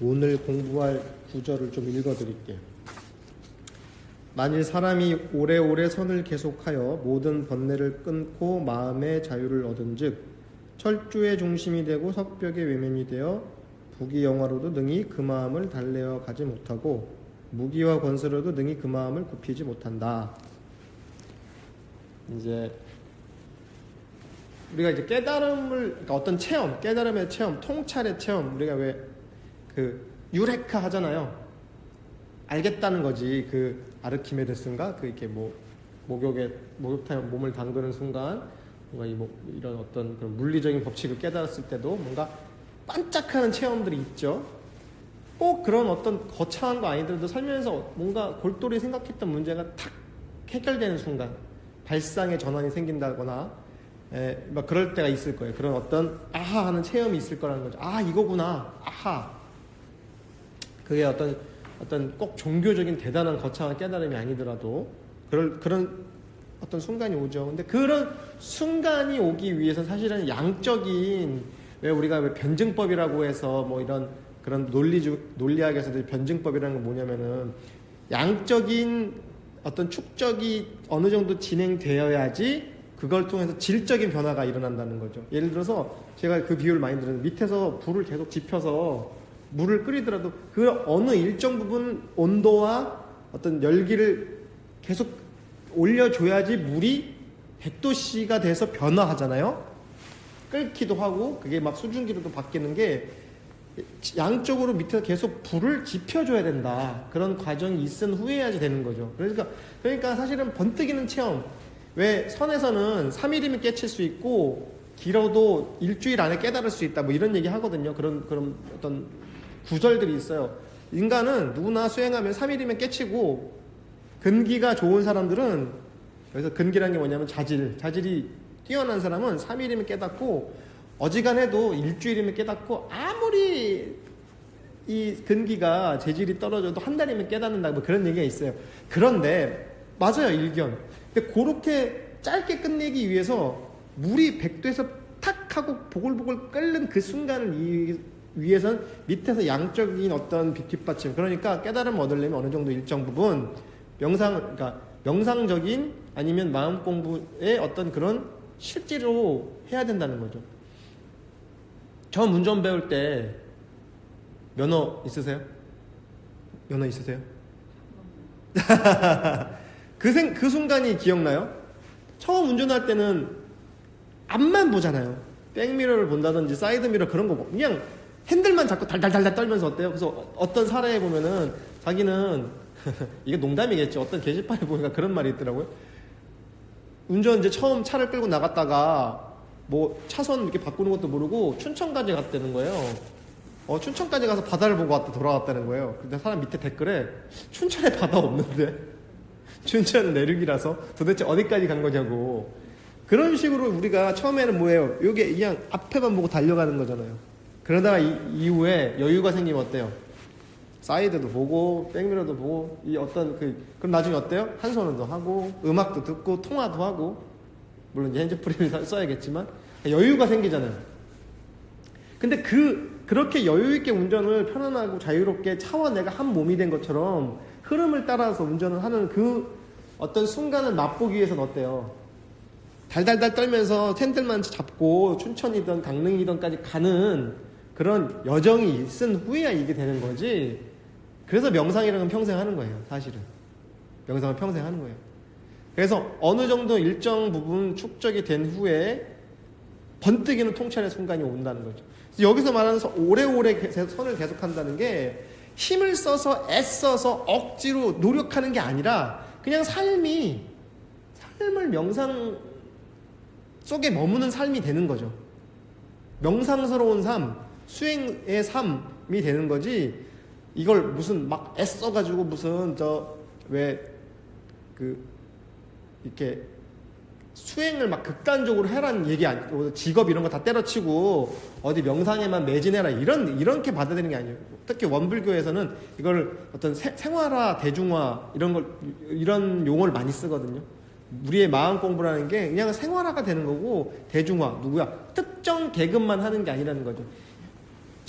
오늘 공부할 구절을 좀 읽어드릴게요. 만일 사람이 오래오래 선을 계속하여 모든 번뇌를 끊고 마음의 자유를 얻은즉 철주의 중심이 되고 석벽의 외면이 되어 부귀영화로도 능히 그 마음을 달래어 가지 못하고 무기와 권세로도 능히 그 마음을 굽히지 못한다. 이제 우리가 이제 깨달음을, 그러니까 어떤 체험, 깨달음의 체험, 통찰의 체험, 우리가 왜 그 유레카 하잖아요. 알겠다는 거지. 그 아르키메데스인가 그 이렇게 뭐 목욕탕에 몸을 담그는 순간 뭔가 이런 어떤 그런 물리적인 법칙을 깨달았을 때도 뭔가 반짝하는 체험들이 있죠. 꼭 그런 어떤 거창한 거 아니더라도 살면서 뭔가 골똘히 생각했던 문제가 탁 해결되는 순간 발상의 전환이 생긴다거나 막 그럴 때가 있을 거예요. 그런 어떤 아하 하는 체험이 있을 거라는 거죠. 아, 이거구나. 아하. 그게 어떤 꼭 종교적인 대단한 거창한 깨달음이 아니더라도 그런 어떤 순간이 오죠. 근데 그런 순간이 오기 위해서 사실은 양적인, 왜 우리가 왜 변증법이라고 해서 뭐 이런 그런 논리학에서도 변증법이라는 건 뭐냐면은 양적인 어떤 축적이 어느 정도 진행되어야지 그걸 통해서 질적인 변화가 일어난다는 거죠. 예를 들어서 제가 그 비유를 많이 들었는데 밑에서 불을 계속 지펴서 물을 끓이더라도 그 어느 일정 부분 온도와 어떤 열기를 계속 올려줘야지 물이 100도씨가 돼서 변화하잖아요. 끓기도 하고 그게 막 수증기로도 바뀌는 게 양쪽으로 밑에서 계속 불을 지펴줘야 된다. 그런 과정이 있은 후에야지 되는 거죠. 그러니까 사실은 번뜩이는 체험. 왜 선에서는 3일이면 깨칠 수 있고 길어도 일주일 안에 깨달을 수 있다. 뭐 이런 얘기 하거든요. 그런 어떤 구절들이 있어요. 인간은 누구나 수행하면 3일이면 깨치고 근기가 좋은 사람들은, 여기서 근기라는 게 뭐냐면 자질이 뛰어난 사람은 3일이면 깨닫고 어지간해도 일주일이면 깨닫고 아무리 이 근기가 재질이 떨어져도 한 달이면 깨닫는다. 뭐 그런 얘기가 있어요. 그런데 맞아요, 일견. 근데 그렇게 짧게 끝내기 위해서 물이 100도에서 탁 하고 보글보글 끓는 그 순간을 위해선 밑에서 양적인 어떤 뒷받침, 그러니까 깨달음을 얻으려면 어느 정도 일정 부분 그러니까 명상적인 아니면 마음 공부의 어떤 그런 실제로 해야 된다는 거죠. 저 운전 배울 때 면허 있으세요? 면허 있으세요? 그 순간이 기억나요? 처음 운전할 때는 앞만 보잖아요. 백미러를 본다든지 사이드미러 그런 거 그냥 핸들만 자꾸 달달달달 떨면서 어때요? 그래서 어떤 사례에 보면은 자기는 이게 농담이겠죠. 어떤 게시판에 보니까 그런 말이 있더라고요. 운전 이제 처음 차를 끌고 나갔다가 뭐 차선 이렇게 바꾸는 것도 모르고 춘천까지 갔다는 거예요. 춘천까지 가서 바다를 보고 왔다 돌아왔다는 거예요. 근데 사람 밑에 댓글에 춘천에 바다 없는데 춘천 내륙이라서 도대체 어디까지 간 거냐고. 그런 식으로 우리가 처음에는 뭐예요? 요게 그냥 앞에만 보고 달려가는 거잖아요. 그러다가 이후에 여유가 생기면 어때요? 사이드도 보고 백미러도 보고 그럼 나중에 어때요? 한 손으로도 하고 음악도 듣고 통화도 하고, 물론 이제 핸즈프리를 써야겠지만 여유가 생기잖아요. 근데 그렇게 여유 있게 운전을 편안하고 자유롭게 차와 내가 한 몸이 된 것처럼 흐름을 따라서 운전을 하는 그 어떤 순간을 맛보기 위해서는 어때요? 달달달 떨면서 텐들만 잡고 춘천이든 강릉이든까지 가는 그런 여정이 있은 후에야 이게 되는 거지. 그래서 명상이라는 건 평생 하는 거예요. 사실은 명상은 평생 하는 거예요. 그래서 어느 정도 일정 부분 축적이 된 후에 번뜩이는 통찰의 순간이 온다는 거죠. 그래서 여기서 말하는 오래오래 선을 계속한다는 게 힘을 써서 애써서 억지로 노력하는 게 아니라 그냥 삶을 명상 속에 머무는 삶이 되는 거죠. 명상스러운 삶, 수행의 삶이 되는 거지. 이걸 무슨 막 애써가지고 무슨 이렇게 수행을 막 극단적으로 해라는 얘기 아니고, 직업 이런 거 다 때려치고 어디 명상에만 매진해라 이렇게 받아들이는 게 아니에요. 특히 원불교에서는 이걸 어떤 생활화, 대중화 이런 용어를 많이 쓰거든요. 우리의 마음 공부라는 게 그냥 생활화가 되는 거고, 대중화, 특정 계급만 하는 게 아니라는 거죠.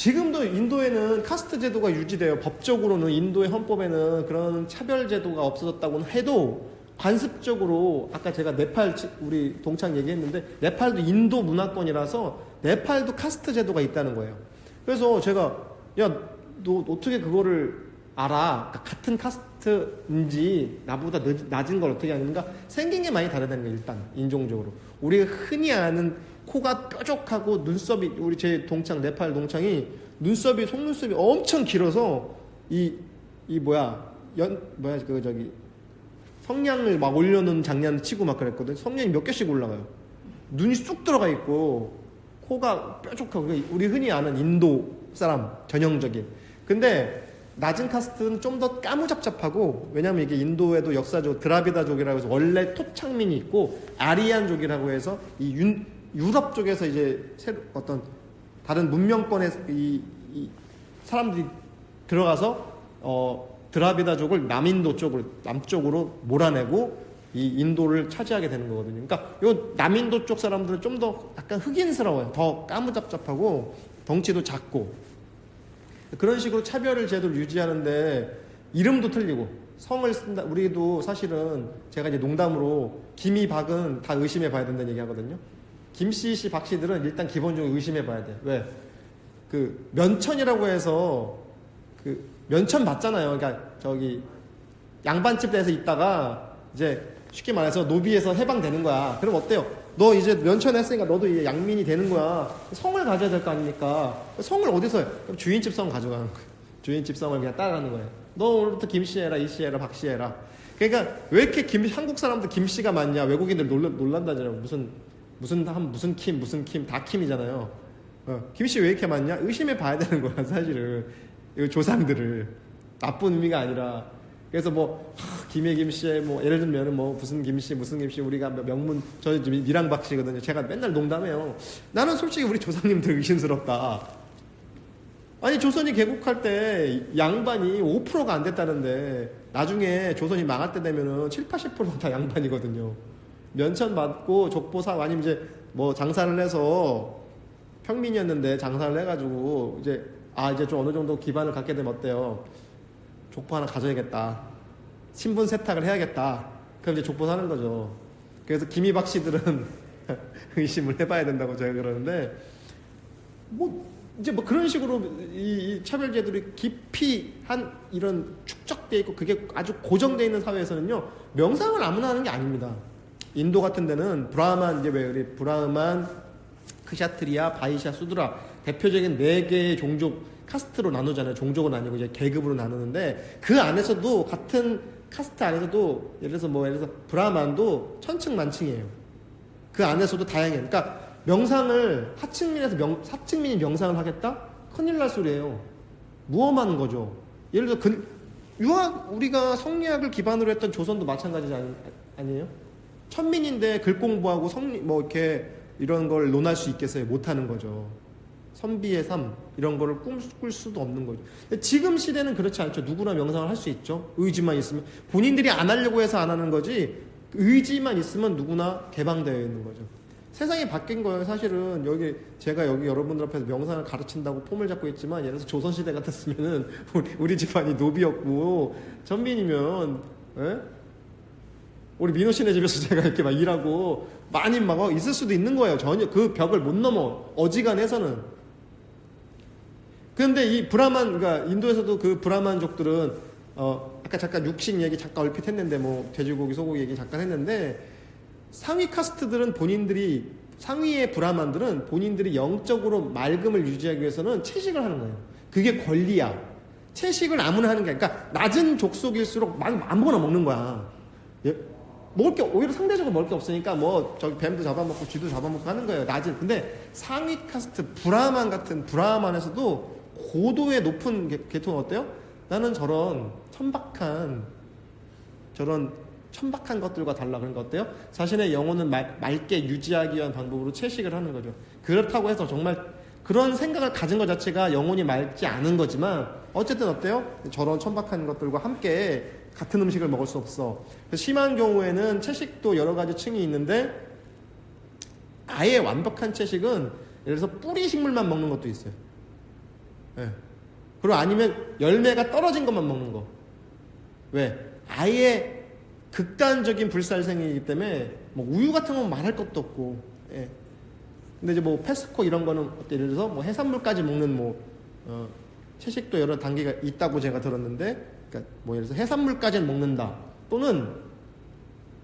지금도 인도에는 카스트 제도가 유지돼요. 법적으로는 인도의 헌법에는 그런 차별 제도가 없어졌다고는 해도 관습적으로 아까 제가 네팔 우리 동창 얘기했는데 네팔도 인도 문화권이라서 네팔도 카스트 제도가 있다는 거예요. 그래서 제가 야 너 어떻게 그거를 알아? 그러니까 같은 카스트인지 나보다 낮은 걸 어떻게 아는가? 생긴 게 많이 다르다는 거예요. 일단 인종적으로 우리가 흔히 아는 코가 뾰족하고 눈썹이 우리 제 동창 네팔 동창이 눈썹이 속눈썹이 엄청 길어서 이 뭐야 그 저기 성냥을 막 올려놓은 장난을 치고 막 그랬거든. 성냥이 몇 개씩 올라가요. 눈이 쑥 들어가 있고 코가 뾰족하고 우리 흔히 아는 인도 사람 전형적인. 근데 낮은 카스트는 좀 더 까무잡잡하고 왜냐면 이게 인도에도 역사적 드라비다족이라고 해서 원래 토착민이 있고 아리안족이라고 해서 이 유럽 쪽에서 이제 어떤 다른 문명권의 이 사람들이 들어가서 드라비다족을 남인도 쪽으로 남쪽으로 몰아내고 이 인도를 차지하게 되는 거거든요. 그러니까 요 남인도 쪽 사람들은 좀 더 약간 흑인스러워요. 더 까무잡잡하고 덩치도 작고 그런 식으로 차별 제도를 유지하는데 이름도 틀리고 성을 쓴다. 우리도 사실은 제가 이제 농담으로 김이 박은 다 의심해 봐야 된다는 얘기 하거든요. 김씨 씨 박 씨들은 일단 기본적으로 의심해 봐야 돼. 왜? 그 면천이라고 해서 그 면천 맞잖아요. 그러니까 저기 양반집 내에서 있다가 이제 쉽게 말해서 노비에서 해방되는 거야. 그럼 어때요? 너 이제 면천했으니까 너도 이제 양민이 되는 거야. 성을 가져야 될 거 아닙니까? 성을 어디서 해? 그럼 주인집 성 가져가는 거야. 주인집 성을 그냥 따라가는 거야. 너 오늘부터 김씨 해라, 이씨 해라, 박씨 해라. 그러니까 왜 이렇게 한국 사람들 김씨가 많냐? 외국인들 놀란다잖아요. 무슨 킴 다 킴이잖아요. 김씨 왜 이렇게 많냐? 의심해 봐야 되는 거야, 사실은. 이 조상들을 나쁜 의미가 아니라. 그래서 뭐 김해 김씨의 뭐 예를 들면은 뭐 무슨 김씨 우리가 명문 저희 미랑박 씨거든요. 제가 맨날 농담해요. 나는 솔직히 우리 조상님들 의심스럽다. 아니 조선이 개국할 때 양반이 5%가 안 됐다는데 나중에 조선이 망할 때 되면은 7, 80%가 다 양반이거든요. 면천 받고 족보사 아니면 이제 뭐 장사를 해서 평민이었는데 장사를 해가지고 이제 이제 좀 어느 정도 기반을 갖게 되면 어때요? 족보 하나 가져야겠다. 신분 세탁을 해야겠다. 그럼 이제 족보 사는 거죠. 그래서 김이박 씨들은 의심을 해봐야 된다고 제가 그러는데 뭐 이제 뭐 그런 식으로 이 차별제도들이 깊이 한 이런 축적돼 있고 그게 아주 고정돼 있는 사회에서는요 명상을 아무나 하는 게 아닙니다. 인도 같은 데는 브라만 이제 왜 우리 브라흐만, 크샤트리아, 바이샤, 수드라 대표적인 4개의 종족 카스트로 나누잖아요. 종족은 아니고 이제 계급으로 나누는데 그 안에서도 같은 카스트 안에서도 예를 들어서 브라만도 천층만층이에요. 그 안에서도 다양해요. 그러니까 명상을 하층민이 명상을 하겠다? 큰일 날 소리예요. 모험하는 거죠. 예를 들어 유학 우리가 성리학을 기반으로 했던 조선도 마찬가지 아니에요? 천민인데 글 공부하고 뭐 이렇게 이런 걸 논할 수 있겠어요? 못하는 거죠. 선비의 삶 이런 거를 꿈꿀 수도 없는 거죠. 근데 지금 시대는 그렇지 않죠. 누구나 명상을 할 수 있죠. 의지만 있으면 본인들이 안 하려고 해서 안 하는 거지 의지만 있으면 누구나 개방되어 있는 거죠. 세상이 바뀐 거예요. 사실은 제가 여기 여러분들 앞에서 명상을 가르친다고 폼을 잡고 있지만 예를 들어서 조선시대 같았으면은 우리 집안이 노비였고 전민이면 우리 민호 씨네 집에서 제가 이렇게 막 일하고 많이 막 있을 수도 있는 거예요. 전혀 그 벽을 못 넘어 어지간해서는. 그런데 이 그러니까 인도에서도 그 브라만족들은 아까 잠깐 육식 얘기 잠깐 얼핏 했는데 뭐 돼지고기 소고기 얘기 잠깐 했는데 상위 카스트들은 상위의 브라만들은 본인들이 영적으로 맑음을 유지하기 위해서는 채식을 하는 거예요. 그게 권리야. 채식을 아무나 하는 게 아니라 그러니까 낮은 족속일수록 아무거나 먹는 거야. 먹을 게 오히려 상대적으로 먹을 게 없으니까 뭐 저기 뱀도 잡아먹고 쥐도 잡아먹고 하는 거예요. 낮은. 근데 상위 카스트 브라만 같은 브라만에서도 고도의 높은 계통은 어때요? 나는 저런 천박한 것들과 달라. 그러니까 어때요? 자신의 영혼을 맑게 유지하기 위한 방법으로 채식을 하는 거죠. 그렇다고 해서 정말 그런 생각을 가진 것 자체가 영혼이 맑지 않은 거지만 어쨌든 어때요? 저런 천박한 것들과 함께 같은 음식을 먹을 수 없어. 심한 경우에는 채식도 여러 가지 층이 있는데 아예 완벽한 채식은 예를 들어서 뿌리 식물만 먹는 것도 있어요. 예. 그리고 아니면 열매가 떨어진 것만 먹는 거. 왜? 아예 극단적인 불살생이기 때문에 뭐 우유 같은 건 말할 것도 없고. 예. 근데 이제 뭐 페스코 이런 거는 예를 들어서 뭐 해산물까지 먹는 뭐 채식도 여러 단계가 있다고 제가 들었는데, 그러니까 뭐 예를 들어서 해산물까지는 먹는다. 또는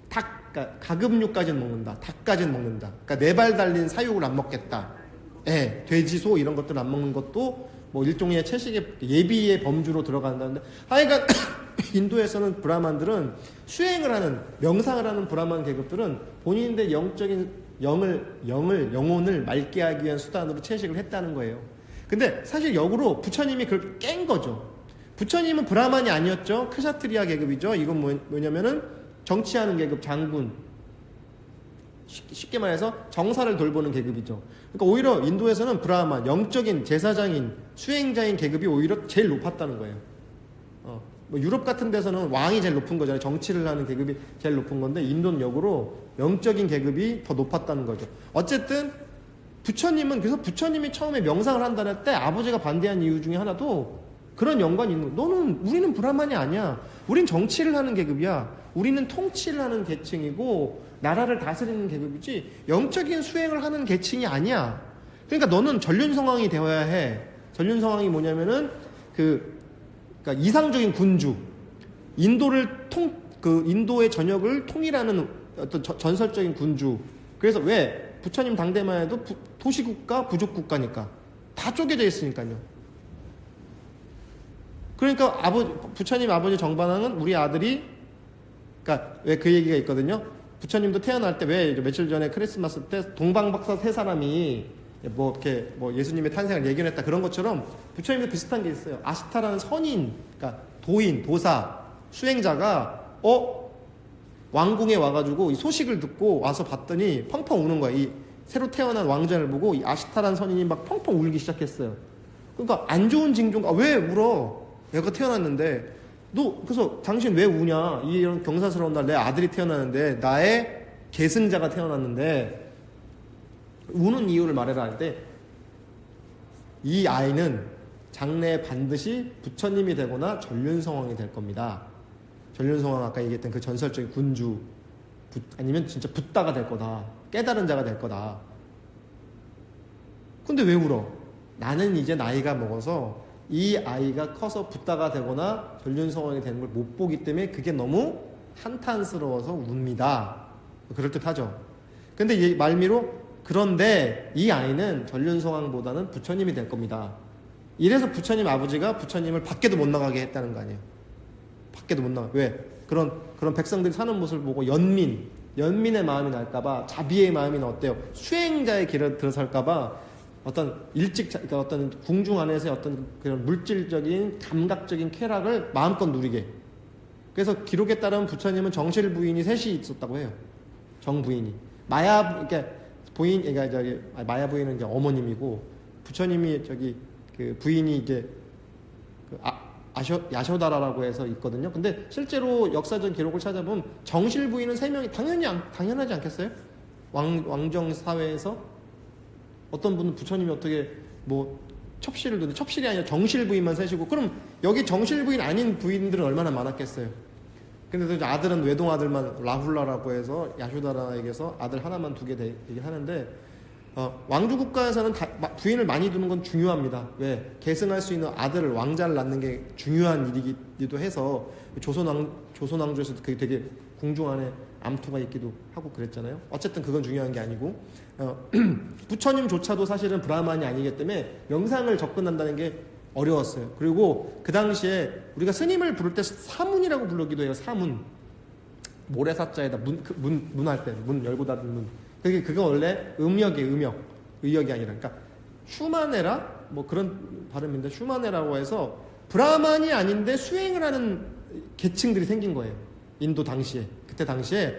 그러니까 가금류까지는 먹는다. 닭까지는 먹는다. 그러니까 네 발 달린 사육을 안 먹겠다. 예, 돼지, 소 이런 것들 안 먹는 것도 뭐 일종의 채식의 예비의 범주로 들어간다는데, 하여간 인도에서는 브라만들은 수행을 하는, 명상을 하는 브라만 계급들은 본인들의 영적인 영혼을 맑게 하기 위한 수단으로 채식을 했다는 거예요. 근데 사실 역으로 부처님이 그걸 깬 거죠. 부처님은 브라만이 아니었죠. 크샤트리아 계급이죠. 이건 뭐냐면은 정치하는 계급, 장군. 쉽게 말해서 정사를 돌보는 계급이죠. 그러니까 오히려 인도에서는 브라만, 영적인 제사장인, 수행자인 계급이 오히려 제일 높았다는 거예요. 뭐 유럽 같은 데서는 왕이 제일 높은 거잖아요. 정치를 하는 계급이 제일 높은 건데, 인도는 역으로 영적인 계급이 더 높았다는 거죠. 어쨌든 부처님은, 그래서 부처님이 처음에 명상을 한다는 할 때 아버지가 반대한 이유 중에 하나도 그런 연관이 있는 거예요. 우리는 브라만이 아니야. 우린 정치를 하는 계급이야. 우리는 통치를 하는 계층이고 나라를 다스리는 계급이지 영적인 수행을 하는 계층이 아니야. 그러니까 너는 전륜성왕이 되어야 해. 전륜성왕이 뭐냐면은 그러니까 이상적인 군주, 인도의 전역을 통일하는 어떤 전설적인 군주. 그래서 왜 부처님 당대만 해도 도시국가, 부족국가니까 다 쪼개져 있으니까요. 그러니까 부처님 아버지 정반왕은 우리 아들이, 그러니까 왜 그 얘기가 있거든요. 부처님도 태어날 때 왜 며칠 전에 크리스마스 때 동방박사 세 사람이 뭐 이렇게 뭐 예수님의 탄생을 예견했다, 그런 것처럼 부처님도 비슷한 게 있어요. 아시타라는 선인, 그러니까 도인, 도사, 수행자가 왕궁에 와가지고 이 소식을 듣고 와서 봤더니 펑펑 우는 거야. 이 새로 태어난 왕자를 보고 이 아시타라는 선인이 막 펑펑 울기 시작했어요. 그러니까 안 좋은 징조가, 왜 울어? 얘가 태어났는데 그래서 당신 왜 우냐? 이런 경사스러운 날 내 아들이 태어났는데, 나의 계승자가 태어났는데 우는 이유를 말해라 할 때, 이 아이는 장래에 반드시 부처님이 되거나 전륜성왕이 될 겁니다. 전륜성왕 아까 얘기했던 그 전설적인 군주, 아니면 진짜 붓다가 될 거다. 깨달은 자가 될 거다. 근데 왜 울어? 나는 이제 나이가 먹어서 이 아이가 커서 붓다가 되거나 전륜성왕이 되는 걸 못 보기 때문에 그게 너무 한탄스러워서 웁니다. 그럴듯하죠. 근데 이 말미로, 그런데 이 아이는 전륜성왕보다는 부처님이 될 겁니다. 이래서 부처님 아버지가 부처님을 밖에도 못 나가게 했다는 거 아니에요. 밖에도 못 나가. 왜? 그런 백성들이 사는 모습을 보고 연민의 마음이 날까봐, 자비의 마음이 어때요? 수행자의 길을 들어설까봐 그러니까 어떤 궁중 안에서의 어떤 그런 물질적인 감각적인 쾌락을 마음껏 누리게. 그래서 기록에 따르면 부처님은 정실 부인이 셋이 있었다고 해요. 정부인이. 그러니까 마야 부인은 이제 어머님이고, 부처님이 그 부인이 이제 야쇼다라라고 해서 있거든요. 근데 실제로 역사적 기록을 찾아보면 정실 부인은 3명이 당연하지 않겠어요? 왕정 사회에서 어떤 분은 부처님이 어떻게 뭐 첩실을 두는데, 첩실이 아니라 정실 부인만 셋이고, 그럼 여기 정실 부인 아닌 부인들은 얼마나 많았겠어요. 근데 이제 아들은 외동 아들만 라훌라라고 해서 야쇼다라에게서 아들 하나만 두게 되긴 하는데, 왕주 국가에서는 부인을 많이 두는 건 중요합니다. 왜? 계승할 수 있는 아들을, 왕자를 낳는 게 중요한 일이기도 해서 조선왕조에서 그게 되게 궁중 안에 암투가 있기도 하고 그랬잖아요. 어쨌든 그건 중요한 게 아니고, 부처님조차도 사실은 브라만이 아니기 때문에 명상을 접근한다는 게 어려웠어요. 그리고 그 당시에 우리가 스님을 부를 때 사문이라고 부르기도 해요. 사문. 모래사자에다 문할 때 문 열고 닫은 문. 그게 원래 음역이에요. 의역이 아니라. 그러니까 슈마네라 뭐 그런 발음인데, 슈마네라고 해서 브라만이 아닌데 수행을 하는 계층들이 생긴 거예요. 인도 당시에. 그때 당시에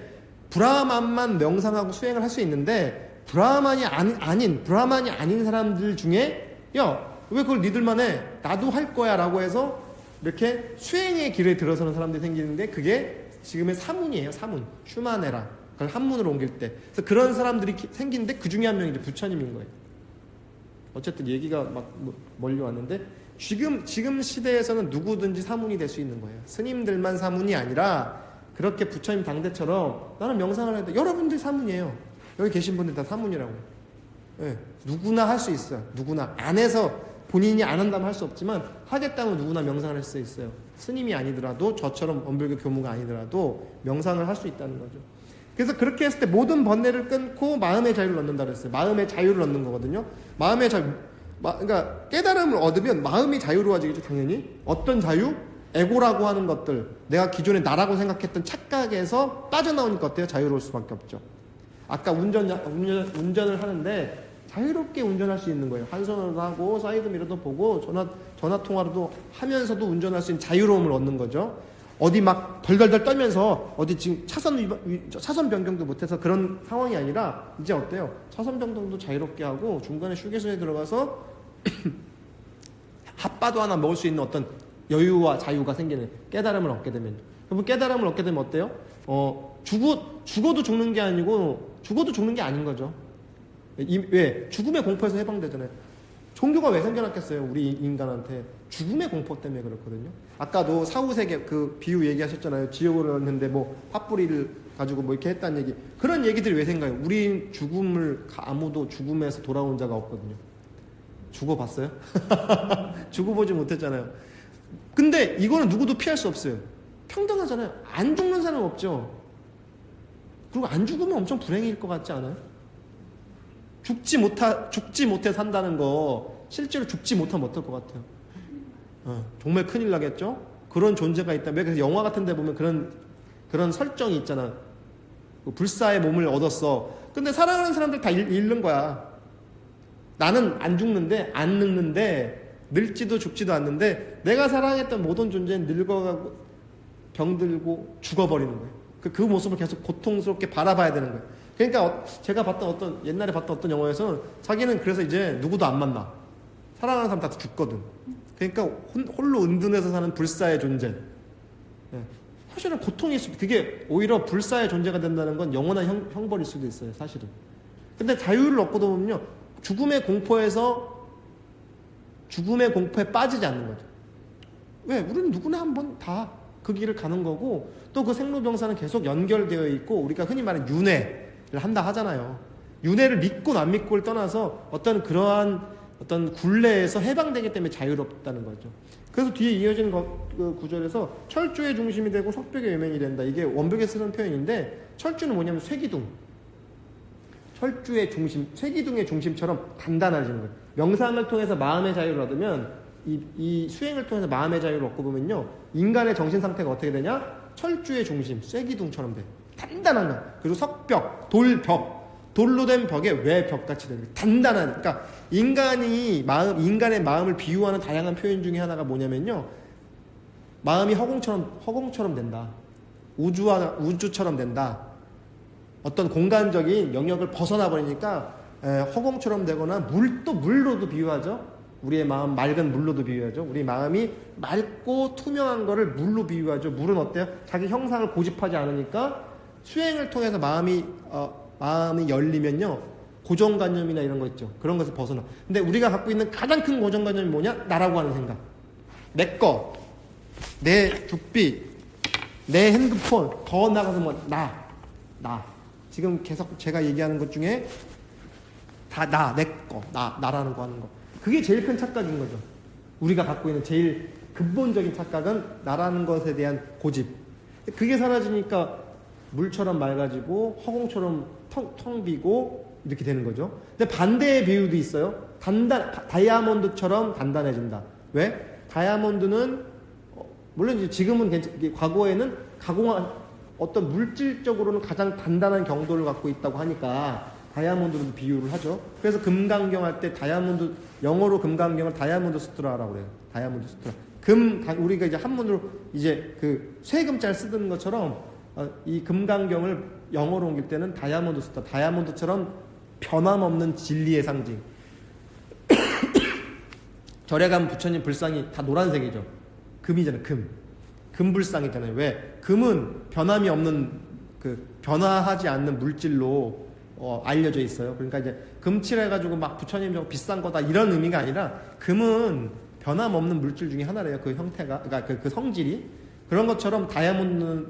브라만만 명상하고 수행을 할 수 있는데, 브라만이 아닌 사람들 중에, 야, 왜 그걸 니들만 해? 나도 할 거야 라고 해서 이렇게 수행의 길에 들어서는 사람들이 생기는데, 그게 지금의 사문이에요. 사문. 슈마네라. 그걸 한문으로 옮길 때. 그래서 그런 사람들이 생기는데 그 중에 한 명이 이제 부처님인 거예요. 어쨌든 얘기가 막 멀리 왔는데 지금 시대에서는 누구든지 사문이 될 수 있는 거예요. 스님들만 사문이 아니라 그렇게 부처님 당대처럼 나는 명상을 하는데 여러분들 사문이에요. 여기 계신 분들 다 사문이라고. 예, 누구나 할 수 있어요. 누구나 안 해서 본인이 안 한다면 할 수 없지만 하겠다면 누구나 명상을 할 수 있어요. 스님이 아니더라도 저처럼 원불교 교무가 아니더라도 명상을 할 수 있다는 거죠. 그래서 그렇게 했을 때 모든 번뇌를 끊고 마음의 자유를 얻는다 그랬어요. 마음의 자유를 얻는 거거든요. 마음의 자유, 그러니까 깨달음을 얻으면 마음이 자유로워지겠죠, 당연히. 어떤 자유? 에고라고 하는 것들, 내가 기존에 나라고 생각했던 착각에서 빠져나오니까 어때요? 자유로울 수밖에 없죠. 아까 운전을 하는데 자유롭게 운전할 수 있는 거예요. 한 손으로도 하고 사이드 미러도 보고 전화 통화로도 하면서도 운전할 수 있는 자유로움을 얻는 거죠. 어디 막 덜덜덜 떨면서 어디 지금 차선 변경도 못해서 그런 상황이 아니라 이제 어때요? 차선 변경도 자유롭게 하고 중간에 휴게소에 들어가서 핫바도 하나 먹을 수 있는 어떤 여유와 자유가 생기는 깨달음을 얻게 되면. 그럼 깨달음을 얻게 되면 어때요? 죽어도 죽는 게 아니고 죽어도 죽는 게 아닌 거죠. 왜? 죽음의 공포에서 해방되잖아요. 종교가 왜 생겨났겠어요? 우리 인간한테 죽음의 공포 때문에 그렇거든요. 아까도 사후세계 그 비유 얘기하셨잖아요. 지옥을 얻는데 뭐 팥뿌리를 가지고 뭐 이렇게 했다는 얘기. 그런 얘기들이 왜 생겨요? 우리 죽음을 아무도 죽음에서 돌아온 자가 없거든요. 죽어봤어요? 죽어보지 못했잖아요. 근데 이거는 누구도 피할 수 없어요. 평등하잖아요. 안 죽는 사람 없죠. 그리고 안 죽으면 엄청 불행일 것 같지 않아요? 죽지 못해 산다는 거 실제로 죽지 못하면 어떨 것 같아요? 정말 큰일 나겠죠? 그런 존재가 있다. 그래서 영화 같은 데 보면 그런 설정이 있잖아. 불사의 몸을 얻었어. 근데 사랑하는 사람들 다 잃는 거야. 나는 안 죽는데, 안 늙는데, 늙지도 죽지도 않는데, 내가 사랑했던 모든 존재는 늙어가고, 병들고, 죽어버리는 거예요. 그 모습을 계속 고통스럽게 바라봐야 되는 거예요. 그러니까 제가 옛날에 봤던 어떤 영화에서는 자기는 그래서 이제 누구도 안 만나. 사랑하는 사람 다 죽거든. 그러니까 홀로 은둔해서 사는 불사의 존재. 사실은 고통이 있을 그게 오히려 불사의 존재가 된다는 건 영원한 형벌일 수도 있어요, 사실은. 근데 자유를 얻고 보면요, 죽음의 공포에 빠지지 않는 거죠. 왜? 우리는 누구나 한번 다 그 길을 가는 거고, 또 그 생로병사는 계속 연결되어 있고, 우리가 흔히 말하는 윤회를 한다 하잖아요. 윤회를 믿고 안 믿고를 떠나서 그러한 굴레에서 해방되기 때문에 자유롭다는 거죠. 그래서 뒤에 이어지는 그 구절에서 철주의 중심이 되고 석벽의 외면이 된다. 이게 원벽에 쓰는 표현인데, 철주는 뭐냐면 쇠기둥. 철주의 중심, 쇠기둥의 중심처럼 단단해지는 거예요. 명상을 통해서 마음의 자유를 얻으면, 이 수행을 통해서 마음의 자유를 얻고 보면요, 인간의 정신 상태가 어떻게 되냐? 철주의 중심, 쇠기둥처럼 돼. 단단한 거. 그리고 석벽, 돌로 된 벽에 왜 벽같이 되는 거예요? 단단한. 그러니까 인간의 마음을 비유하는 다양한 표현 중에 하나가 뭐냐면요, 마음이 허공처럼 된다. 우주처럼 된다. 어떤 공간적인 영역을 벗어나 버리니까 허공처럼 되거나 물로도 비유하죠. 우리의 마음 맑은 물로도 비유하죠. 우리 마음이 맑고 투명한 거를 물로 비유하죠. 물은 어때요? 자기 형상을 고집하지 않으니까 수행을 통해서 마음이 열리면요, 고정관념이나 이런 거 있죠. 그런 것을 벗어나. 근데 우리가 갖고 있는 가장 큰 고정관념이 뭐냐? 나라고 하는 생각. 내 거, 내 죽비, 내 핸드폰, 더 나가서 나. 지금 계속 제가 얘기하는 것 중에 다 내 거, 나라는 거 하는 거. 그게 제일 큰 착각인 거죠. 우리가 갖고 있는 제일 근본적인 착각은 나라는 것에 대한 고집. 그게 사라지니까 물처럼 맑아지고 허공처럼 텅 비고 이렇게 되는 거죠. 근데 반대의 비유도 있어요. 다이아몬드처럼 단단해진다. 왜? 다이아몬드는 물론 이제 지금은 과거에는 가공한 어떤 물질적으로는 가장 단단한 경도를 갖고 있다고 하니까 다이아몬드로 비유를 하죠. 그래서 금강경 할 때 다이아몬드, 영어로 금강경을 다이아몬드 수트라라고 그래요. 다이아몬드 수트라. 우리가 이제 한문으로 이제 그 쇠금자를 쓰는 것처럼 이 금강경을 영어로 옮길 때는 다이아몬드 수트라. 다이아몬드처럼 변함없는 진리의 상징. 절에 가면 부처님 불상이 다 노란색이죠. 금이잖아요. 금불상이잖아요. 왜? 금은 변함이 없는 변화하지 않는 물질로 알려져 있어요. 그러니까 이제 금칠해가지고 막 부처님 저거 비싼 거다 이런 의미가 아니라 금은 변함없는 물질 중에 하나래요. 그 형태가, 그러니까 그 성질이. 그런 것처럼 다이아몬드는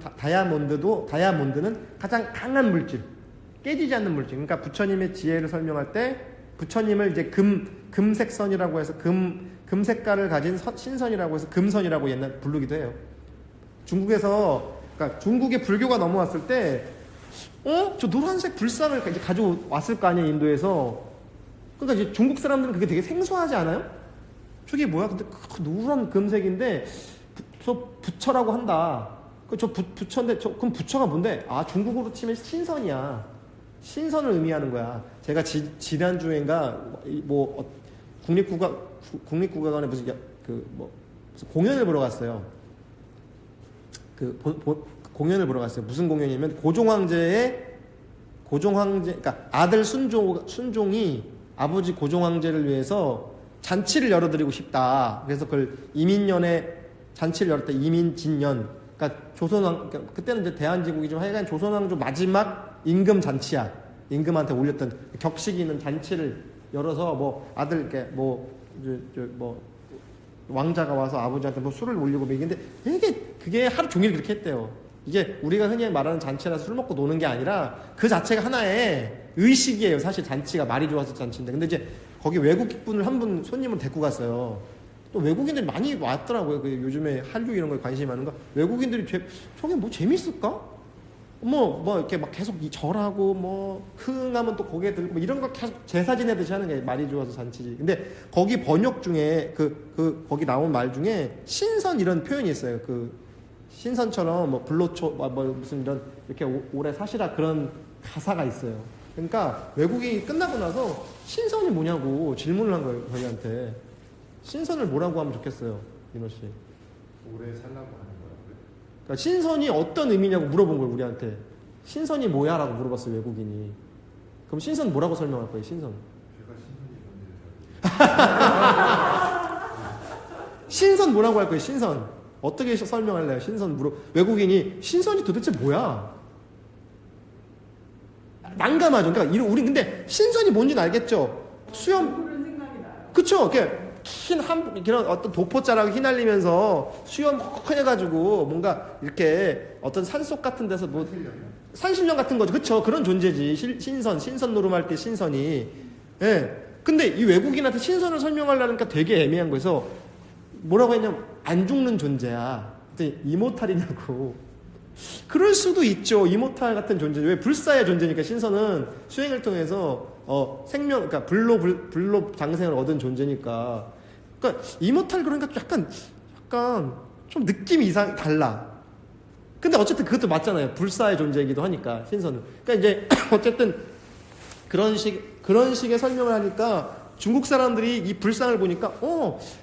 가장 강한 물질, 깨지지 않는 물질. 그러니까 부처님의 지혜를 설명할 때 부처님을 이제 금색선이라고 해서 금 색깔을 가진 신선이라고 해서 금선이라고 옛날 부르기도 해요. 중국에서, 그러니까 중국에 불교가 넘어왔을 때, 저 노란색 불상을 이제 가져왔을 거 아니에요, 인도에서. 그러니까 이제 중국 사람들은 그게 되게 생소하지 않아요? 저게 뭐야? 근데 그 누런 금색인데, 저 부처라고 한다. 저 부처인데, 그럼 부처가 뭔데? 아, 중국으로 치면 신선이야. 신선을 의미하는 거야. 제가 지난주엔가, 국립국가관에 무슨 공연을 보러 갔어요. 공연을 보러 갔어요. 무슨 공연이냐면 그러니까 아들 순종이 아버지 고종황제를 위해서 잔치를 열어드리고 싶다. 그래서 그걸 이민년에 잔치를 열었다. 이민진년. 그러니까 그러니까 그때는 이제 대한제국이지만 하여간 조선왕조 마지막 임금 잔치야. 임금한테 올렸던 격식이 있는 잔치를 열어서 아들 왕자가 와서 아버지한테 술을 올리고 먹이는데 그게 하루 종일 그렇게 했대요. 이게 우리가 흔히 말하는 잔치라서 술 먹고 노는 게 아니라 그 자체가 하나의 의식이에요. 사실 잔치가 말이 좋아서 잔치인데. 근데 이제 거기 외국분을 한 분 손님을 데리고 갔어요. 또 외국인들이 많이 왔더라고요. 요즘에 한류 이런 거에 관심이 많은 거. 외국인들이 저게 뭐 재밌을까? 이렇게 막 계속 절하고 흥하면 또 고개 들고 이런 거 계속 제사 지내듯이 하는 게 말이 좋아서 잔치지. 근데 거기 번역 중에 거기 나온 말 중에 신선 이런 표현이 있어요. 신선처럼 불로초 무슨 이런 이렇게 오래 사시라 그런 가사가 있어요. 그러니까 외국인이 끝나고 나서 신선이 뭐냐고 질문을 한 거예요. 저희한테. 신선을 뭐라고 하면 좋겠어요, 민호 씨? 오래 살라고 하는 거라고요? 그러니까 신선이 어떤 의미냐고 물어본 거예요, 우리한테. 신선이 뭐야? 라고 물어봤어요, 외국인이. 그럼 신선 뭐라고 설명할 거예요, 신선? 제가 신선이 신선 뭐라고 할 거예요, 신선? 어떻게 설명할래요, 신선 외국인이 신선이 도대체 뭐야? 난감하죠. 그러니까 우리 근데 신선이 뭔지는 알겠죠? 수염. 그런 생각이 나요. 그쵸? 그런 어떤 도포자락 휘날리면서 수염 커져가지고 뭔가 이렇게 어떤 산속 같은 데서 산신령 같은 거죠. 그쵸? 그런 존재지. 신선 노름할 때 신선이. 예. 근데 이 외국인한테 신선을 설명하려니까 되게 애매한 거여서 뭐라고 했냐면 안 죽는 존재야. 그랬더니 이모탈이냐고. 그럴 수도 있죠. 이모탈 같은 존재. 왜 불사의 존재니까 신선은 수행을 통해서 생명, 그러니까 불로 장생을 얻은 존재니까. 그러니까 이모탈 그러니까 약간 좀 느낌이 달라. 근데 어쨌든 그것도 맞잖아요. 불사의 존재이기도 하니까 신선은. 그러니까 이제 어쨌든 그런 식의 설명을 하니까 중국 사람들이 이 불상을 보니까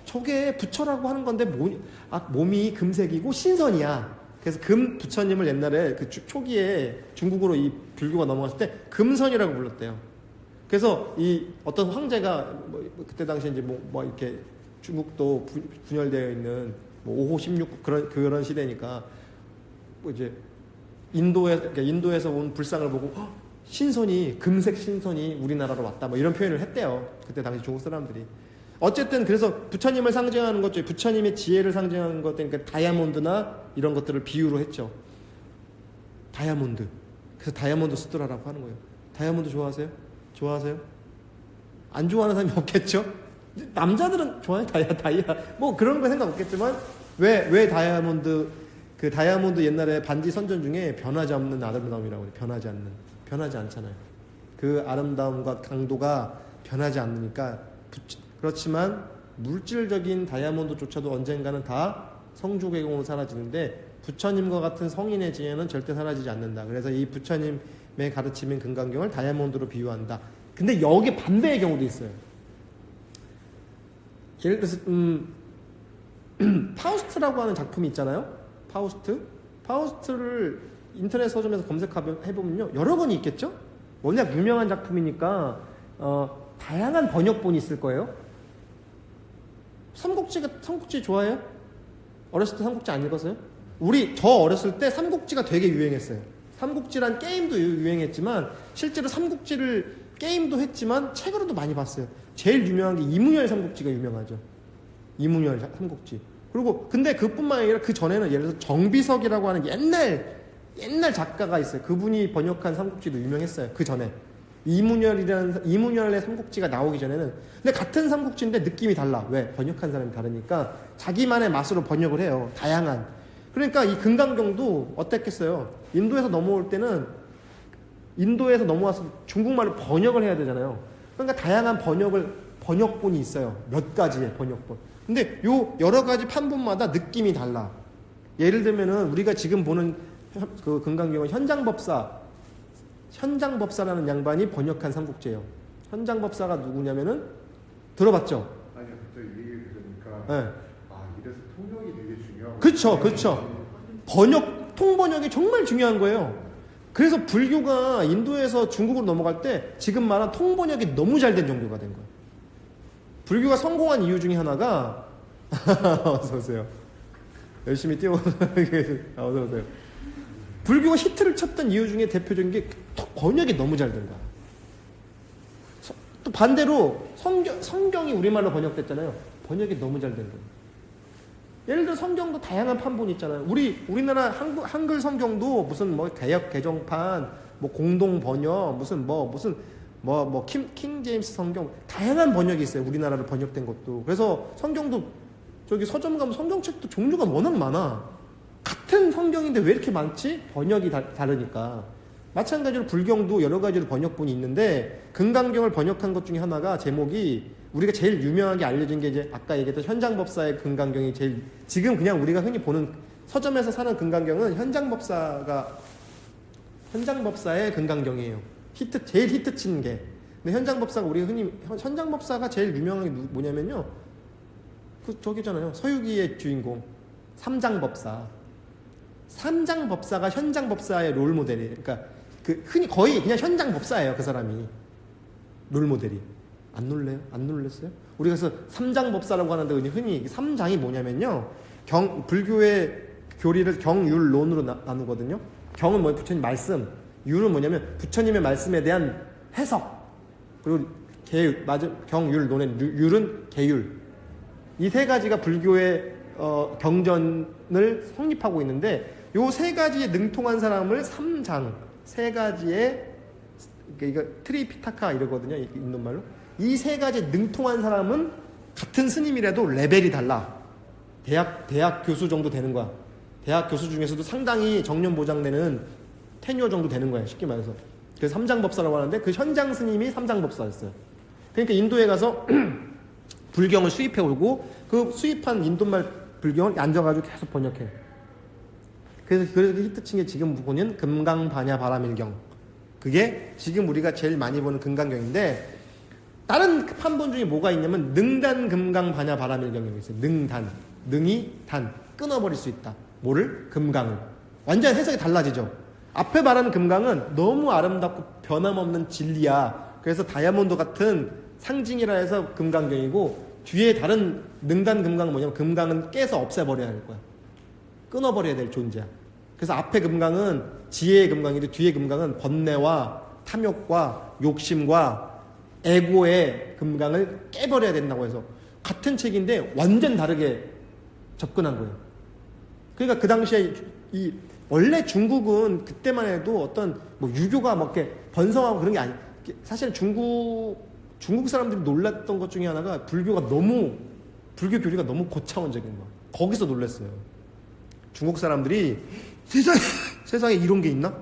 저게 부처라고 하는 건데 몸이 금색이고 신선이야. 그래서 부처님을 옛날에 초기에 중국으로 이 불교가 넘어갔을 때 금선이라고 불렀대요. 그래서 이 어떤 황제가 그때 당시에 이제 이렇게 중국도 분열되어 있는 5호 16 그런 시대니까 이제 인도에서 온 불상을 보고 금색 신선이 우리나라로 왔다 이런 표현을 했대요. 그때 당시 중국 사람들이. 어쨌든 그래서 부처님을 상징하는 것 중에 부처님의 지혜를 상징하는 것 그러니까 다이아몬드나 이런 것들을 비유로 했죠. 다이아몬드. 그래서 다이아몬드 수드라라고 하는 거예요. 다이아몬드 좋아하세요? 안 좋아하는 사람이 없겠죠? 남자들은 좋아해. 다이아. 그런 거 생각 없겠지만 왜 다이아몬드 다이아몬드 옛날에 반지 선전 중에 변하지 않는 아름다움이라고 해요. 변하지 않잖아요. 그 아름다움과 강도가 변하지 않으니까 그렇지만 물질적인 다이아몬드조차도 언젠가는 다 성주괴공으로 사라지는데 부처님과 같은 성인의 지혜는 절대 사라지지 않는다. 그래서 이 부처님의 가르침인 금강경을 다이아몬드로 비유한다. 근데 여기 반대의 경우도 있어요. 예를 들어서 파우스트라고 하는 작품이 있잖아요. 파우스트를 인터넷 서점에서 검색해보면요 여러 권이 있겠죠. 워낙 유명한 작품이니까 다양한 번역본이 있을 거예요. 삼국지 좋아해요? 어렸을 때 삼국지 안 읽었어요? 저 어렸을 때 삼국지가 되게 유행했어요. 삼국지란 게임도 유행했지만 실제로 삼국지를 게임도 했지만 책으로도 많이 봤어요. 제일 유명한 게 이문열 삼국지가 유명하죠. 이문열 삼국지. 그리고 근데 그뿐만 아니라 그 전에는 예를 들어서 정비석이라고 하는 옛날 작가가 있어요. 그분이 번역한 삼국지도 유명했어요. 그 전에 이문열의 삼국지가 나오기 전에는. 근데 같은 삼국지인데 느낌이 달라. 왜? 번역한 사람이 다르니까 자기만의 맛으로 번역을 해요. 다양한. 그러니까 이 금강경도 어땠겠어요? 인도에서 넘어올 때는 인도에서 넘어와서 중국말로 번역을 해야 되잖아요. 그러니까 다양한 번역본이 있어요. 몇 가지의 번역본. 근데 요 여러 가지 판본마다 느낌이 달라. 예를 들면은 우리가 지금 보는 그 금강경은 현장법사라는 양반이 번역한 삼국지예요. 현장법사가 누구냐면은 들어봤죠? 아니 갑자기 이 얘기를 들으니까 네. 이래서 통역이 되게 중요하고. 그쵸. 통번역이 정말 중요한 거예요. 그래서 불교가 인도에서 중국으로 넘어갈 때 지금 말한 통번역이 너무 잘 된 종교가 된 거예요. 불교가 성공한 이유 중에 하나가 어서 오세요. 열심히 뛰어 어서 오세요. 불교가 히트를 쳤던 이유 중에 대표적인 게 번역이 너무 잘 된 거야. 또 반대로 성경이 우리말로 번역됐잖아요. 번역이 너무 잘 된 거예요. 예를 들어 성경도 다양한 판본이 있잖아요. 우리나라 한글 성경도 무슨 뭐 개역 개정판, 뭐 공동 번역, 킹 제임스 성경 다양한 번역이 있어요. 우리나라로 번역된 것도. 그래서 성경도 저기 서점 가면 성경책도 종류가 워낙 많아. 같은 성경인데 왜 이렇게 많지? 번역이 다르니까. 마찬가지로 불경도 여러 가지로 번역본이 있는데 금강경을 번역한 것 중에 하나가 제목이 우리가 제일 유명하게 알려진 게 이제 아까 얘기했던 현장법사의 금강경이 제일 지금 그냥 우리가 흔히 보는 서점에서 사는 금강경은 현장법사의 금강경이에요. 제일 히트 친 게. 근데 현장법사가 우리가 흔히 현장법사가 제일 유명한 게 뭐냐면요. 저기잖아요. 서유기의 주인공 삼장법사. 삼장법사가 현장법사의 롤모델이에요. 그러니까 흔히 거의 그냥 현장법사예요. 그 사람이 롤모델이. 안 놀래요? 안 놀랬어요? 우리가 그래서 삼장법사라고 하는데 흔히 삼장이 뭐냐면요. 불교의 교리를 경율론으로 나누거든요. 경은 뭐예요? 부처님 말씀. 율은 뭐냐면 부처님의 말씀에 대한 해석. 그리고 계율, 경율론의 율은 계율. 이 세 가지가 불교의 경전을 성립하고 있는데 요 세 가지에 능통한 사람을 삼장, 세 가지의 이거 트리피타카 이러거든요. 인도말로. 이 세 가지에 능통한 사람은 같은 스님이라도 레벨이 달라. 대학 교수 정도 되는 거야. 대학 교수 중에서도 상당히 정년 보장되는 테뉴어 정도 되는 거예요. 쉽게 말해서. 그래서 삼장법사라고 하는데 그 현장 스님이 삼장법사였어요. 그러니까 인도에 가서 불경을 수입해 오고 그 수입한 인도말 불경을 앉아가지고 계속 번역해. 그래서 히트친 게 지금 보는 금강반야 바라밀경. 그게 지금 우리가 제일 많이 보는 금강경인데 다른 판본 중에 뭐가 있냐면 능단 금강반야 바라밀경이 있어요. 능이 단 끊어버릴 수 있다. 뭐를? 금강을. 완전 해석이 달라지죠. 앞에 말하는 금강은 너무 아름답고 변함없는 진리야. 그래서 다이아몬드 같은 상징이라 해서 금강경이고 뒤에 다른 능단 금강은 뭐냐면 금강은 깨서 없애버려야 할 거야. 끊어버려야 될 존재야. 그래서 앞에 금강은 지혜의 금강인데 뒤에 금강은 번뇌와 탐욕과 욕심과 에고의 금강을 깨버려야 된다고 해서 같은 책인데 완전 다르게 접근한 거예요. 그러니까 그 당시에 원래 중국은 그때만 해도 어떤 뭐 유교가 뭐 이렇게 번성하고 그런 게 아니. 사실 중국 사람들이 놀랐던 것 중에 하나가 불교 교리가 너무 고차원적인 거야. 거기서 놀랐어요. 중국 사람들이 세상에 이런 게 있나?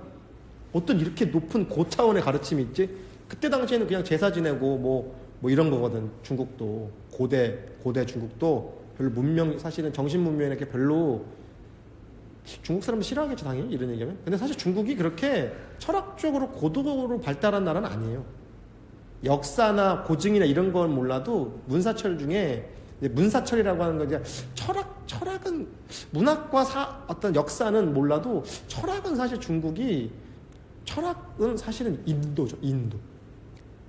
어떤 이렇게 높은 고차원의 가르침이 있지? 그때 당시에는 그냥 제사 지내고 뭐 이런 거거든. 중국도 고대 중국도 별로 사실은 정신 문명이 이렇게 별로 중국 사람들 싫어하겠지 당연히 이런 얘기하면. 근데 사실 중국이 그렇게 철학적으로 고도로 발달한 나라는 아니에요. 역사나 고증이나 이런 건 몰라도 문사철 중에 문사철이라고 하는 건 이제 철학은 문학과 어떤 역사는 몰라도 철학은 사실 철학은 사실은 인도죠. 인도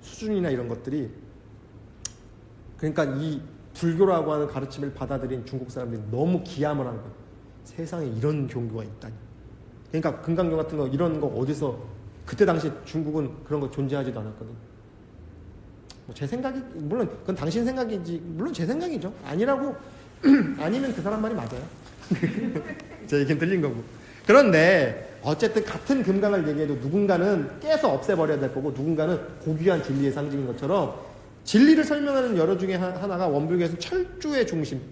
수준이나 이런 것들이. 그러니까 이 불교라고 하는 가르침을 받아들인 중국 사람들이 너무 기함을 한 거예요. 세상에 이런 종교가 있다니. 그러니까 금강경 같은 거 이런 거 어디서 그때 당시 중국은 그런 거 존재하지도 않았거든. 뭐 제 생각이 물론 그건 당신 생각이지 물론 제 생각이죠. 아니라고 아니면 그 사람 말이 맞아요. 제 얘기는 틀린 거고. 그런데 어쨌든 같은 금강을 얘기해도 누군가는 깨서 없애버려야 될 거고 누군가는 고귀한 진리의 상징인 것처럼 진리를 설명하는 여러 중에 하나가 원불교에서는 철주의 중심,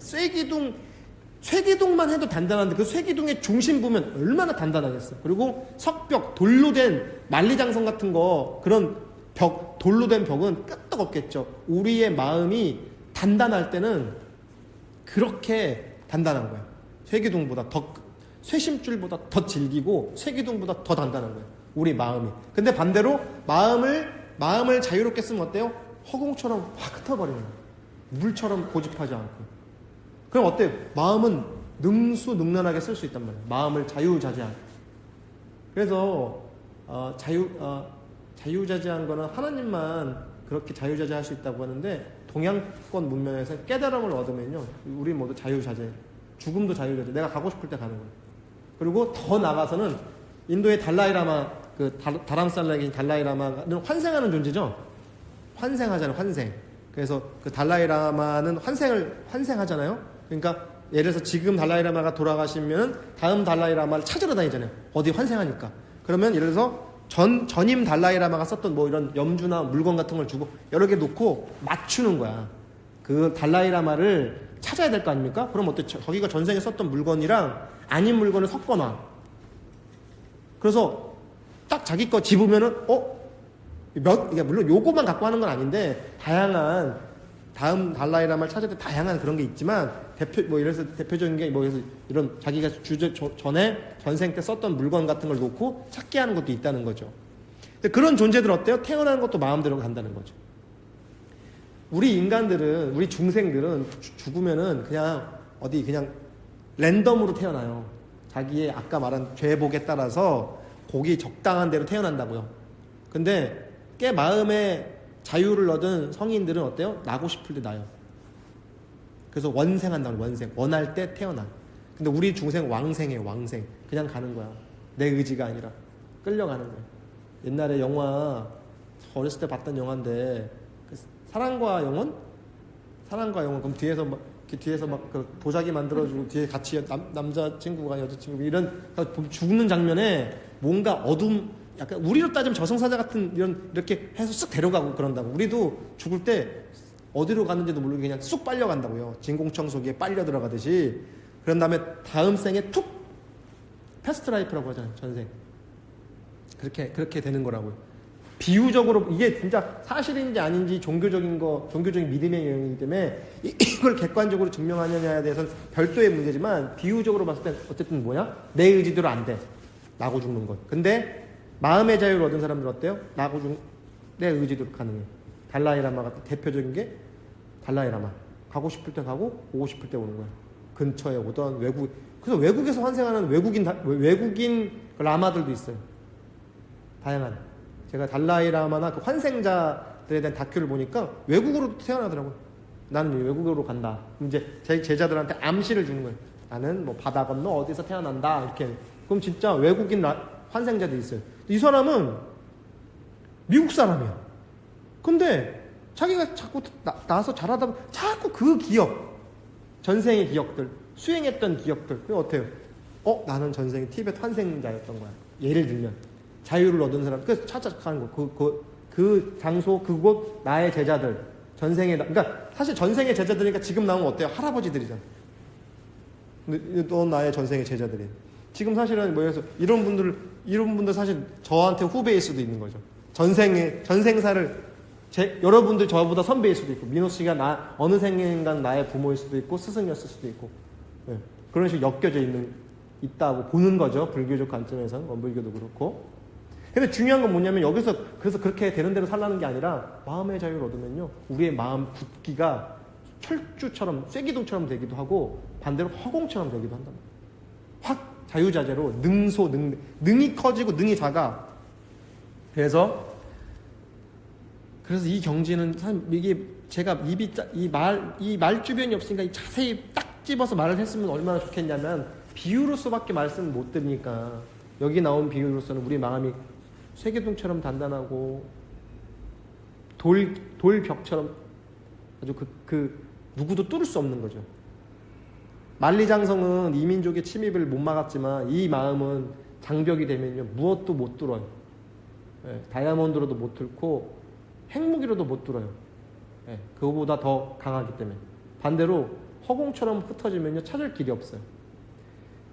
쇠기둥만 해도 단단한데 그 쇠기둥의 중심 보면 얼마나 단단하겠어. 그리고 석벽, 돌로 된 만리장성 같은 거 그런 벽, 돌로 된 벽은 끄떡 없겠죠. 우리의 마음이 단단할 때는 그렇게 단단한 거야. 쇠기둥보다 쇠심줄보다 더 질기고 쇠기둥보다 더 단단한 거예요. 우리 마음이. 근데 반대로 마음을 자유롭게 쓰면 어때요? 허공처럼 확 흩어버리는 거예요. 물처럼 고집하지 않고. 그럼 어때요? 마음은 능수능란하게 쓸 수 있단 말이에요. 마음을 자유자재하게. 그래서 자유자재한 거는 하나님만 그렇게 자유자재할 수 있다고 하는데 동양권 문명에서 깨달음을 얻으면요. 우리 모두 자유자재. 죽음도 자유자재. 내가 가고 싶을 때 가는 거예요. 그리고 더 나가서는 인도의 달라이라마, 다람살라에 계신 달라이라마는 환생하는 존재죠. 환생하잖아요. 환생. 그래서 그 달라이라마는 환생하잖아요. 그러니까 예를 들어서 지금 달라이라마가 돌아가시면 다음 달라이라마를 찾으러 다니잖아요. 어디 환생하니까. 그러면 예를 들어서 전임 달라이라마가 썼던 뭐 이런 염주나 물건 같은 걸 주고 여러 개 놓고 맞추는 거야. 그 달라이라마를 찾아야 될 거 아닙니까? 그럼 어때? 저기가 전생에 썼던 물건이랑 아닌 물건을 섞어놔. 그래서 딱 자기 거 집으면은 이게 물론 요거만 갖고 하는 건 아닌데 다양한 다음 달라이라마를 찾을 때 다양한 그런 게 있지만 이래서 대표적인 게 뭐 이런 자기가 전에 전생 때 썼던 물건 같은 걸 놓고 찾게 하는 것도 있다는 거죠. 근데 그런 존재들 어때요? 태어나는 것도 마음대로 간다는 거죠. 우리 인간들은 우리 중생들은 죽으면은 그냥 랜덤으로 태어나요. 자기의 아까 말한 죄복에 따라서 거기 적당한 대로 태어난다고요. 근데 깨 마음의 자유를 얻은 성인들은 어때요? 나고 싶을 때 나요. 그래서 원생한다고 원생. 원할 때 태어나. 근데 우리 중생 왕생이에요. 왕생. 그냥 가는 거야. 내 의지가 아니라 끌려가는 거야. 옛날에 영화 어렸을 때 봤던 영화인데 사랑과 영혼 그럼 뒤에서 막 그 도자기 만들어주고 뒤에 같이 남자친구가 여자친구 이런 죽는 장면에 뭔가 어둠 약간 우리로 따지면 저승사자 같은 이렇게 해서 쓱 데려가고 그런다고. 우리도 죽을 때 어디로 가는지도 모르게 그냥 쑥 빨려간다고요. 진공청소기에 빨려 들어가듯이. 그런 다음에 다음 생에 툭 패스트 라이프라고 하잖아요. 전생. 그렇게 되는 거라고요. 비유적으로 이게 진짜 사실인지 아닌지 종교적인 믿음의 영역이기 때문에 이걸 객관적으로 증명하느냐에 대해서는 별도의 문제지만 비유적으로 봤을 때 어쨌든 뭐냐? 내 의지대로 안 돼. 나고 죽는 것. 근데 마음의 자유를 얻은 사람들 어때요? 내 의지대로 가능해. 달라이라마 같은 대표적인 게 달라이라마. 가고 싶을 때 가고 오고 싶을 때 오는 거야. 근처에 오던 그래서 외국에서 환생하는 외국인 라마들도 있어요. 다양한. 제가 달라이라마나 그 환생자들에 대한 다큐를 보니까 외국으로도 태어나더라고요. 나는 외국으로 간다. 이제 제 제자들한테 암시를 주는 거예요. 나는 뭐 바다 건너 어디서 태어난다. 이렇게. 그럼 진짜 외국인 환생자들이 있어요. 이 사람은 미국 사람이야. 근데 자기가 자꾸 나와서 잘하다 보면 자꾸 그 기억, 전생의 기억들, 수행했던 기억들, 그게 어때요? 나는 전생에 티베트 환생자였던 거야. 예를 들면 자유를 얻은 사람, 그래서 찾아가는 거. 그 장소, 그곳, 나의 제자들, 전생에 그러니까 사실 전생의 제자들이니까 지금 나오면 어때요? 할아버지들이잖아. 근데 너 나의 전생의 제자들이. 지금 사실은 뭐해서 이런 분들 사실 저한테 후배일 수도 있는 거죠. 전생사를 여러분들 저보다 선배일 수도 있고, 민호 씨가 어느 생인간 나의 부모일 수도 있고, 스승이었을 수도 있고, 네. 그런 식으로 엮여져 있다고 보는 거죠. 불교적 관점에서는, 원불교도 그렇고. 근데 중요한 건 뭐냐면, 그래서 그렇게 되는 대로 살라는 게 아니라, 마음의 자유를 얻으면요, 우리의 마음 굳기가 철주처럼, 쇠기둥처럼 되기도 하고, 반대로 허공처럼 되기도 한다. 확 자유자재로 능이 커지고 능이 작아. 그래서 이 경지는 참 이게 제가 이 말 주변이 없으니까 자세히 딱 집어서 말을 했으면 얼마나 좋겠냐면 비유로서밖에 말씀을 못 드리니까 여기 나온 비유로서는 우리 마음이 쇠기둥처럼 단단하고 돌벽처럼 아주 누구도 뚫을 수 없는 거죠. 만리장성은 이민족의 침입을 못 막았지만 이 마음은 장벽이 되면요 무엇도 못 뚫어요. 예, 다이아몬드로도 못 뚫고 핵무기로도 못 뚫어요. 예, 그거보다 더 강하기 때문에. 반대로 허공처럼 흩어지면요 찾을 길이 없어요.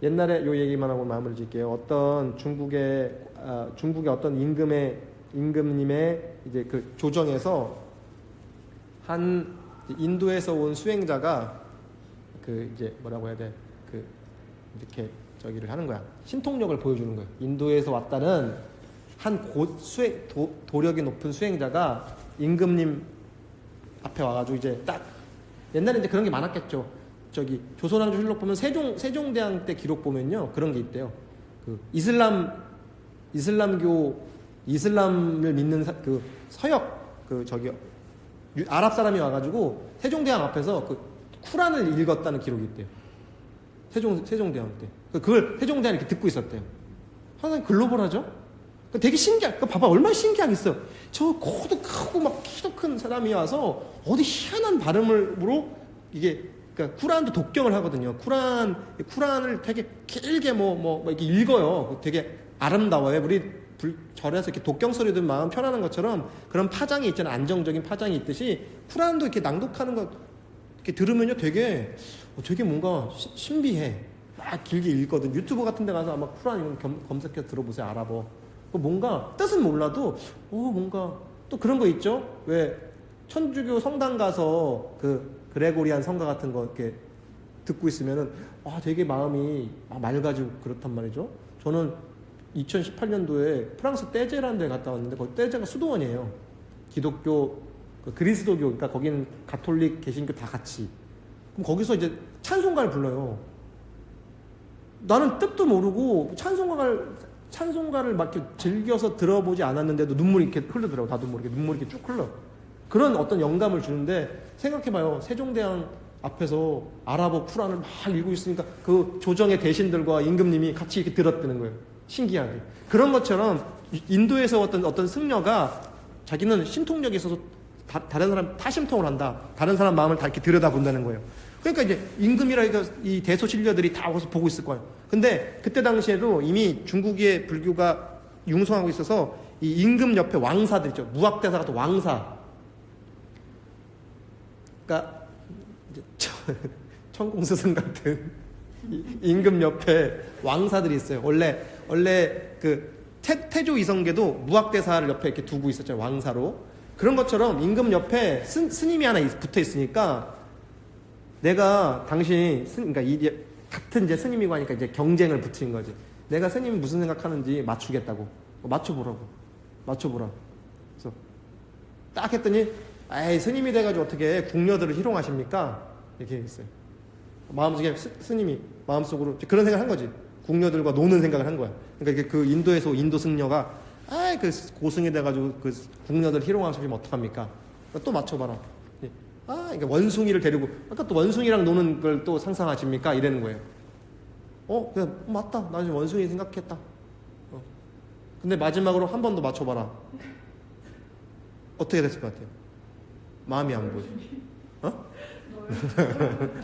옛날에 요 얘기만 하고 마무리 짓게요. 어떤 중국의 어떤 임금님의 이제 그 조정에서 한 인도에서 온 수행자가 그 이제 뭐라고 해야 돼? 그 이렇게 저기를 하는 거야. 신통력을 보여주는 거예요. 인도에서 왔다는 한 도력이 높은 수행자가 임금님 앞에 와가지고 이제 딱 옛날에 이제 그런 게 많았겠죠. 저기 조선왕조실록 보면 세종대왕 때 기록 보면요 그런 게 있대요. 그 이슬람을 믿는 그 서역 그 저기 아랍 사람이 와가지고 세종대왕 앞에서 그 쿠란을 읽었다는 기록이 있대요. 세종대왕 때 그걸 세종대왕이 이렇게 듣고 있었대요. 하나님 글로벌하죠? 되게 봐봐 얼마나 신기하겠어. 저 코도 크고 막 키도 큰 사람이 와서 어디 희한한 발음으로 이게 그러니까 쿠란도 독경을 하거든요. 쿠란을 되게 길게 뭐 이렇게 읽어요. 되게 아름다워요. 우리 절에서 이렇게 독경 소리 들으면 마음 편안한 것처럼 그런 파장이 있잖아요. 안정적인 파장이 있듯이 쿠란도 이렇게 낭독하는 거 이렇게 들으면요 되게 뭔가 신비해. 막 길게 읽거든. 유튜브 같은 데 가서 아마 쿠란 이런 검색해서 들어보세요. 알아보. 뭔가 뜻은 몰라도 뭔가 또 그런 거 있죠. 왜 천주교 성당 가서 그 그레고리안 성가 같은 거 이렇게 듣고 있으면은 되게 마음이 맑아지고 그렇단 말이죠. 저는 2018년도에 프랑스 떼제라는 데 갔다 왔는데 거기 떼제가 수도원이에요. 기독교 그리스도교 그러니까 거기는 가톨릭 개신교 다 같이. 그럼 거기서 이제 찬송가를 불러요. 나는 뜻도 모르고 찬송가를 막 이렇게 즐겨서 들어보지 않았는데도 눈물이 이렇게 흐르더라고. 나도 모르게 눈물이 이렇게 쭉 흘러. 그런 어떤 영감을 주는데 생각해봐요. 세종대왕 앞에서 아랍어 쿠란을 막 읽고 있으니까 그 조정의 대신들과 임금님이 같이 이렇게 들었다는 거예요. 신기하게. 그런 것처럼 인도에서 어떤 승려가 자기는 신통력이 있어서 다른 사람 타심통을 한다. 다른 사람 마음을 다 이렇게 들여다본다는 거예요. 그러니까 이제 임금이라 이 대소신료들이 다 와서 보고 있을 거예요. 근데 그때 당시에도 이미 중국의 불교가 융성하고 있어서 이 임금 옆에 왕사들 있죠. 무학대사 같은 왕사. 그러니까 천공스승 같은 임금 옆에 왕사들이 있어요. 원래 그 태조 이성계도 무학대사를 옆에 이렇게 두고 있었잖아요. 왕사로. 그런 것처럼 임금 옆에 스님이 하나 붙어 있으니까 내가 당신 그러니까 이제 같은 이제 스님이고 하니까 이제 경쟁을 붙인 거지. 내가 스님이 무슨 생각하는지 맞추겠다고. 맞춰보라. 그래서 딱 했더니 스님이 돼가지고 어떻게 궁녀들을 희롱하십니까? 이렇게 했어요. 마음속에 스님이 마음속으로 그런 생각을 한 거지. 궁녀들과 노는 생각을 한 거야. 그러니까 그 인도에서 인도 승려가 그 고승이 돼가지고 그 궁녀들 희롱하시면 어떡합니까? 그러니까 또 맞춰봐라. 그러니까 원숭이를 데리고 아까 또 원숭이랑 노는 걸 또 상상하십니까? 이러는 거예요. 그냥 맞다. 나 지금 원숭이 생각했다. 근데 마지막으로 한 번 더 맞춰봐라. 어떻게 됐을 것 같아요? 마음이 안 보여.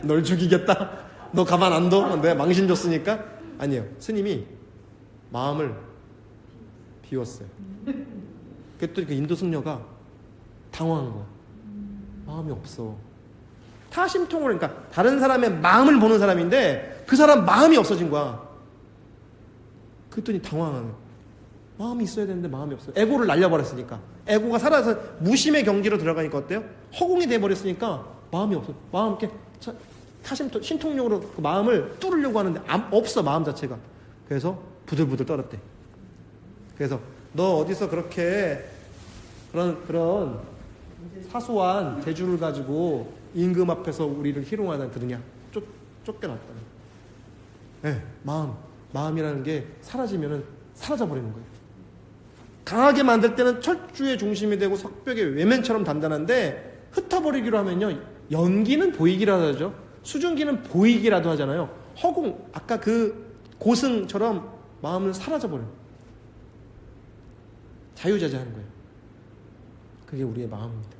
널 죽이겠다? 너 가만 안 둬? 내가 망신 줬으니까? 아니에요. 스님이 마음을 비웠어요. 그랬더니 그 인도 승려가 당황한 거야. 마음이 없어. 타심통을 그러니까 다른 사람의 마음을 보는 사람인데 그 사람 마음이 없어진 거야. 그랬더니 당황하는 거야. 마음이 있어야 되는데 마음이 없어요. 에고를 날려버렸으니까. 에고가 사라져서 무심의 경지로 들어가니까 어때요? 허공이 돼버렸으니까 마음이 없어. 마음 이렇게 신통력으로 그 마음을 뚫으려고 하는데 없어. 마음 자체가. 그래서 부들부들 떨었대. 그래서 너 어디서 그렇게 그런 사소한 재주를 가지고 임금 앞에서 우리를 희롱하다 들으냐? 쫓겨났다. 네, 마음이라는 게 사라지면은 사라져버리는 거예요. 강하게 만들 때는 철주의 중심이 되고 석벽의 외면처럼 단단한데 흩어버리기로 하면요. 연기는 보이기라도 하죠. 수증기는 보이기라도 하잖아요. 허공, 아까 그 고승처럼 마음은 사라져버려. 자유자재하는 거예요. 그게 우리의 마음입니다.